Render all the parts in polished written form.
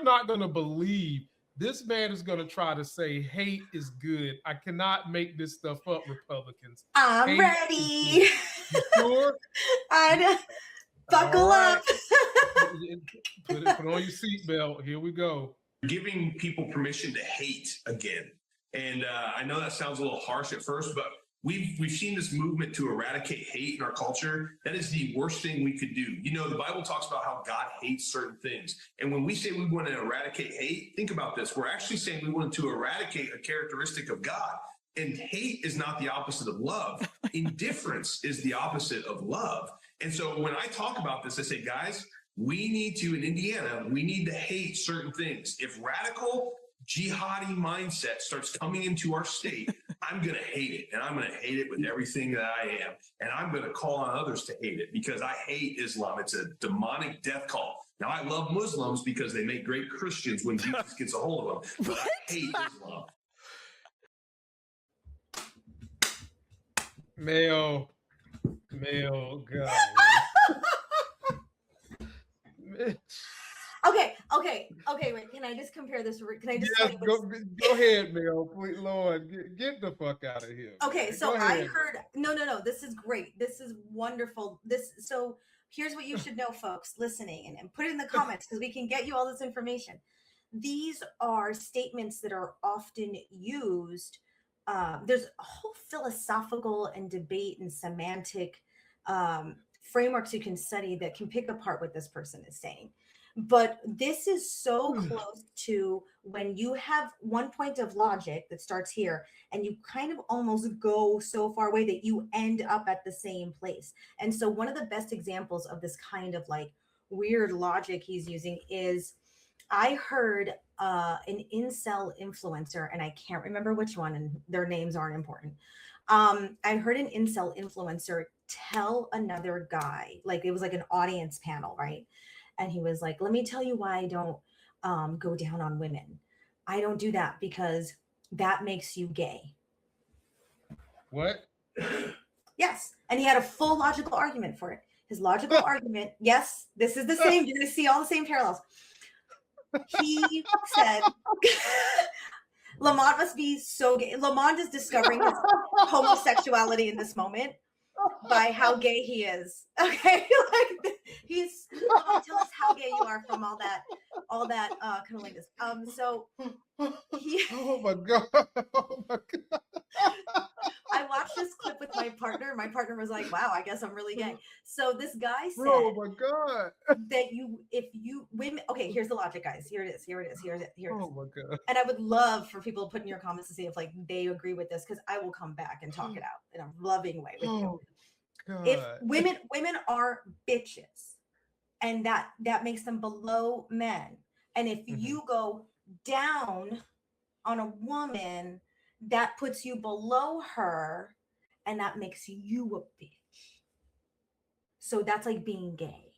not going to believe this man is going to try to say hate is good. I cannot make this stuff up, Republicans. I'm hate ready. You sure? I know. Buckle up. Put on your seatbelt. Here we go. Giving people permission to hate again. And I know that sounds a little harsh at first, but we've seen this movement to eradicate hate in our culture. That is the worst thing we could do. You know, the Bible talks about how God hates certain things. And when we say we want to eradicate hate, think about this. We're actually saying we want to eradicate a characteristic of God. And hate is not the opposite of love. Indifference is the opposite of love. And so when I talk about this, I say, guys, we need to, in Indiana, we need to hate certain things. If radical jihadi mindset starts coming into our state, I'm going to hate it. And I'm going to hate it with everything that I am. And I'm going to call on others to hate it because I hate Islam. It's a demonic death call. Now, I love Muslims because they make great Christians when Jesus gets a hold of them. But I hate Islam. Male, God. Okay, wait, can I just compare this? Can I just go ahead, Mel, please, Lord, get the fuck out of here. Okay, so I heard, no, this is great. This is wonderful. So here's what you should know, folks, listening, and put it in the comments because we can get you all this information. These are statements that are often used. There's a whole philosophical and debate and semantic frameworks you can study that can pick apart what this person is saying. But this is so close to when you have one point of logic that starts here and you kind of almost go so far away that you end up at the same place. And so one of the best examples of this kind of like weird logic he's using is I heard an incel influencer, and I can't remember which one, and their names aren't important. I heard an incel influencer tell another guy, like it was like an audience panel, right? And he was like, let me tell you why I don't go down on women. I don't do that because that makes you gay. What? Yes. And he had a full logical argument for it. His logical argument, yes, this is the same. You're going to see all the same parallels. He said, Lamont must be so gay. Lamont is discovering his homosexuality in this moment by how gay he is. Okay, like he's tell us how gay you are from all that cunnilingus. So he. Oh my god! I watched this clip with my partner. My partner was like, "Wow, I guess I'm really gay." So this guy said, "Oh my god!" That if you women. Okay, here's the logic, guys. Here it is. Oh my god! And I would love for people to put in your comments to see if like they agree with this because I will come back and talk it out in a loving way with you. God. If women are bitches, and that makes them below men, and if you go down on a woman, that puts you below her, and that makes you a bitch. So that's like being gay.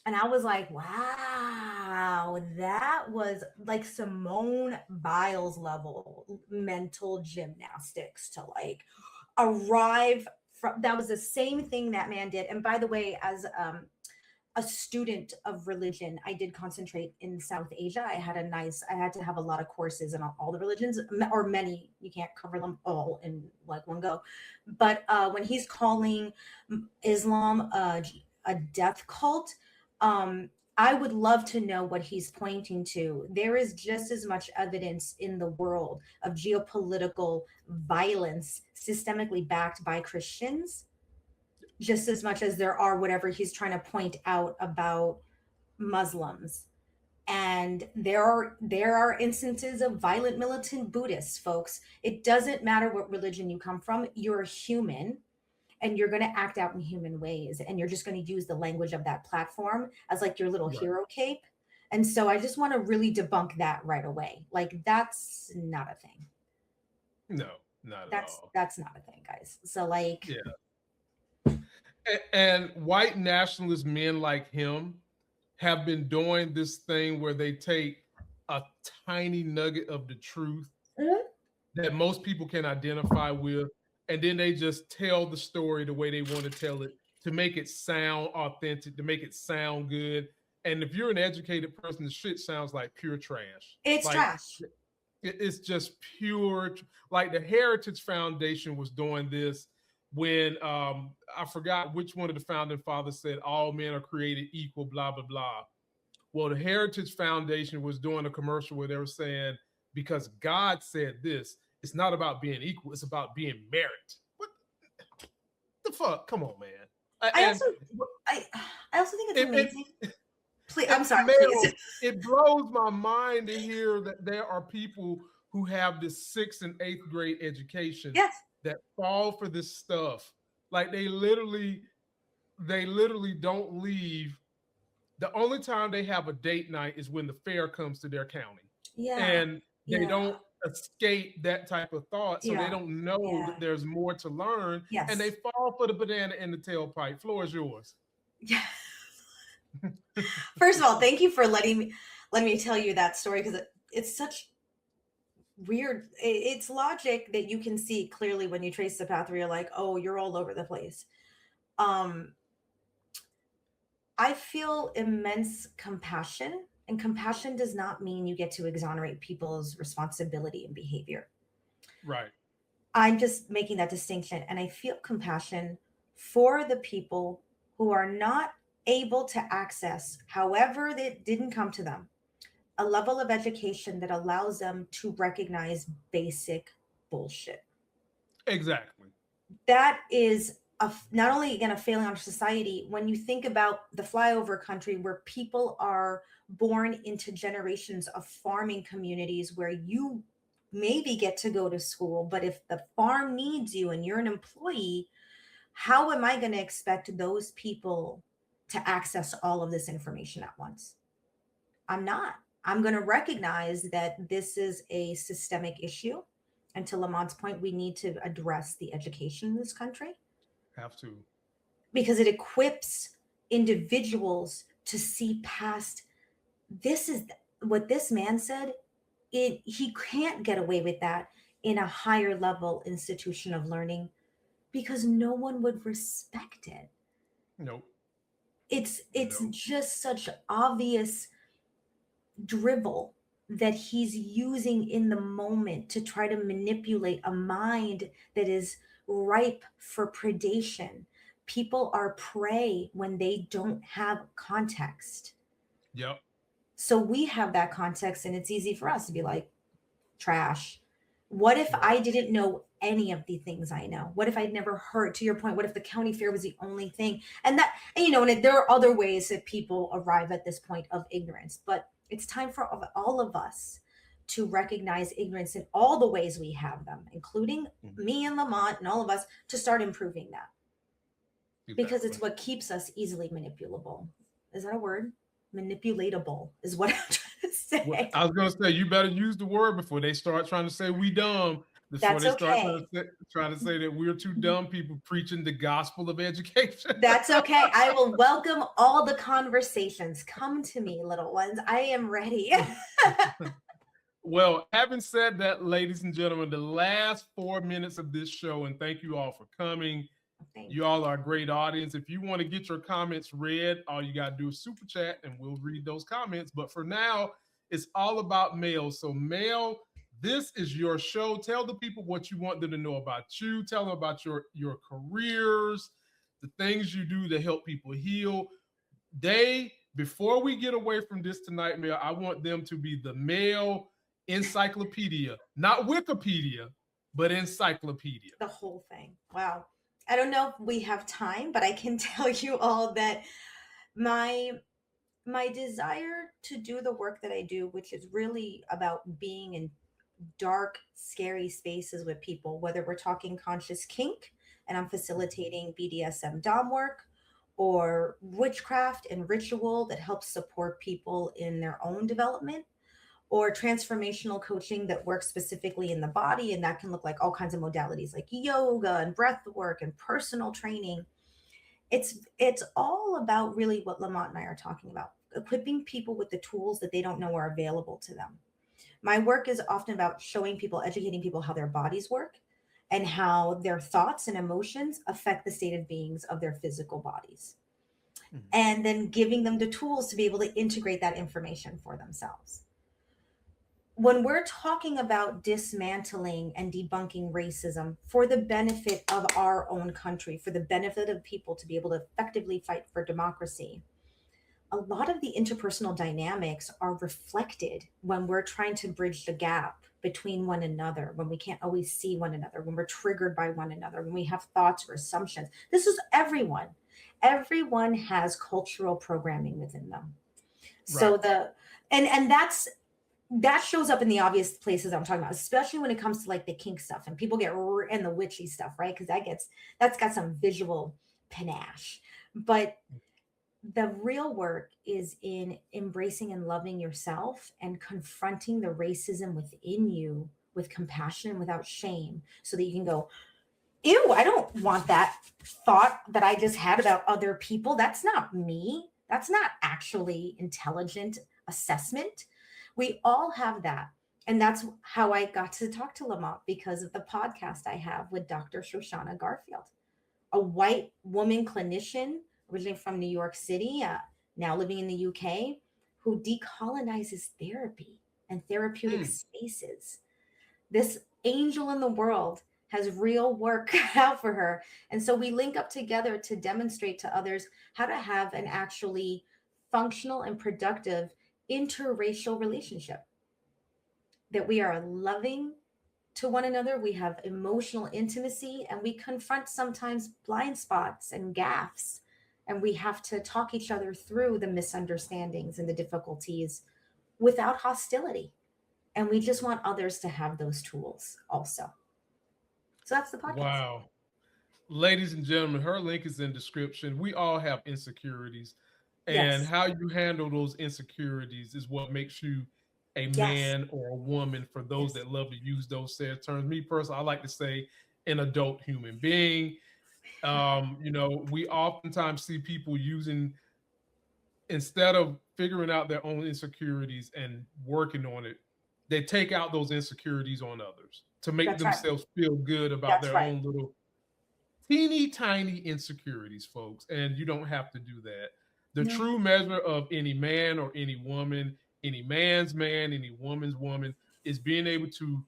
And I was like, wow, that was like Simone Biles level mental gymnastics to like arrive from. That was the same thing that man did. And by the way, as a student of religion, I did concentrate in South Asia. I had to have a lot of courses in all the religions, or many. You can't cover them all in like one go. But when he's calling Islam a death cult, I would love to know what he's pointing to. There is just as much evidence in the world of geopolitical violence systemically backed by Christians, just as much as there are whatever he's trying to point out about Muslims. And there are instances of violent militant Buddhists, folks. It doesn't matter what religion you come from. You're human. And you're going to act out in human ways. And you're just going to use the language of that platform as like your little hero cape. And so I just want to really debunk that right away. Like, that's not a thing. No, not at all. That's not a thing, guys. So like. Yeah. And white nationalist men like him have been doing this thing where they take a tiny nugget of the truth that most people can identify with, and then they just tell the story the way they want to tell it to make it sound authentic, to make it sound good. And if you're an educated person, the shit sounds like pure trash. It's Like, trash. it's just pure. Like the Heritage Foundation was doing this when I forgot which one of the founding fathers said all men are created equal, blah blah blah. Well, the Heritage Foundation was doing a commercial where they were saying, because God said this, it's not about being equal, it's about being merit. What the fuck? Come on, man. I also think it's amazing. Please, I'm sorry. Please. It blows my mind to hear that there are people who have this 6th and 8th grade education Yes. that fall for this stuff. Like they literally don't leave. The only time they have a date night is when the fair comes to their county. Yeah. And they don't escape that type of thought. So they don't know that there's more to learn. Yes. And they fall for the banana in the tailpipe. Floor is yours. Yeah. First of all, thank you for letting me tell you that story, because it's such weird. It's logic that you can see clearly when you trace the path where you're like, oh, you're all over the place. I feel immense compassion, and compassion does not mean you get to exonerate people's responsibility and behavior. Right. I'm just making that distinction, and I feel compassion for the people who are not able to access, however that didn't come to them, a level of education that allows them to recognize basic bullshit. Exactly. That is not only again a failing on society. When you think about the flyover country, where people are born into generations of farming communities where you maybe get to go to school, but if the farm needs you and you're an employee, how am I going to expect those people to access all of this information at once? I'm not. I'm going to recognize that this is a systemic issue. And to Lamont's point, we need to address the education in this country. Have to. Because it equips individuals to see past, this is what this man said. He can't get away with that in a higher level institution of learning, because no one would respect it. Nope. It's just such obvious drivel that he's using in the moment to try to manipulate a mind that is ripe for predation. People are prey when they don't have context. Yep. So we have that context, and it's easy for us to be like, trash. What if I didn't know any of the things I know? What if I'd never heard, to your point, what if the county fair was the only thing? And there are other ways that people arrive at this point of ignorance, but it's time for all of us to recognize ignorance in all the ways we have them, including me and Lamont and all of us, to start improving that. Exactly. Because it's what keeps us easily manipulable. Is that a word? Manipulatable is what I'm trying to say. Well, I was going to say, you better use the word before they start trying to say we dumb. Before they start trying to say that we're two dumb people preaching the gospel of education. That's okay. I will welcome all the conversations. Come to me, little ones. I am ready. Well, having said that, ladies and gentlemen, the last 4 minutes of this show, and thank you all for coming. You all are a great audience. If you want to get your comments read, all you got to do is super chat and we'll read those comments. But for now, it's all about Mel. So Mel, this is your show. Tell the people what you want them to know about you. Tell them about your careers, the things you do to help people heal. Before we get away from this tonight, Mel, I want them to be the Mel encyclopedia, not Wikipedia, but encyclopedia. The whole thing. Wow. I don't know if we have time, but I can tell you all that my desire to do the work that I do, which is really about being in dark, scary spaces with people, whether we're talking conscious kink and I'm facilitating BDSM dom work, or witchcraft and ritual that helps support people in their own development, or transformational coaching that works specifically in the body. And that can look like all kinds of modalities like yoga and breath work and personal training. It's all about really what Lamont and I are talking about, equipping people with the tools that they don't know are available to them. My work is often about showing people, educating people how their bodies work and how their thoughts and emotions affect the state of beings of their physical bodies. and then giving them the tools to be able to integrate that information for themselves. When we're talking about dismantling and debunking racism for the benefit of our own country, for the benefit of people to be able to effectively fight for democracy, a lot of the interpersonal dynamics are reflected when we're trying to bridge the gap between one another, when we can't always see one another, when we're triggered by one another, when we have thoughts or assumptions. This is everyone. Everyone has cultural programming within them. So Right. that shows up in the obvious places I'm talking about, especially when it comes to like the kink stuff and people get and the witchy stuff, right? Because that's got some visual panache. But the real work is in embracing and loving yourself and confronting the racism within you with compassion and without shame, so that you can go, ew, I don't want that thought that I just had about other people. That's not me. That's not actually intelligent assessment. We all have that. And that's how I got to talk to Lamont, because of the podcast I have with Dr. Shoshana Garfield, a white woman clinician originally from New York City, now living in the UK, who decolonizes therapy and therapeutic spaces. This angel in the world has real work out for her. And so we link up together to demonstrate to others how to have an actually functional and productive interracial relationship, that we are loving to one another, we have emotional intimacy, and we confront sometimes blind spots and gaffes. And we have to talk each other through the misunderstandings and the difficulties without hostility. And we just want others to have those tools also. So that's the podcast. Wow. Ladies and gentlemen, her link is in description. We all have insecurities, and Yes. how you handle those insecurities is what makes you a Yes. man or a woman. For those Yes. that love to use those said terms, me personally, I like to say an adult human being. We oftentimes see people using, instead of figuring out their own insecurities and working on it, they take out those insecurities on others to make That's right. themselves feel good about That's their right. own little teeny tiny insecurities, folks. And you don't have to do that. The No. true measure of any man or any woman, any man's man, any woman's woman, is being able to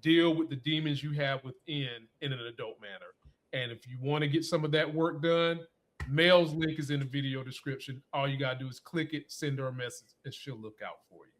deal with the demons you have within in an adult manner. And if you want to get some of that work done, Mel's link is in the video description. All you got to do is click it, send her a message, and she'll look out for you.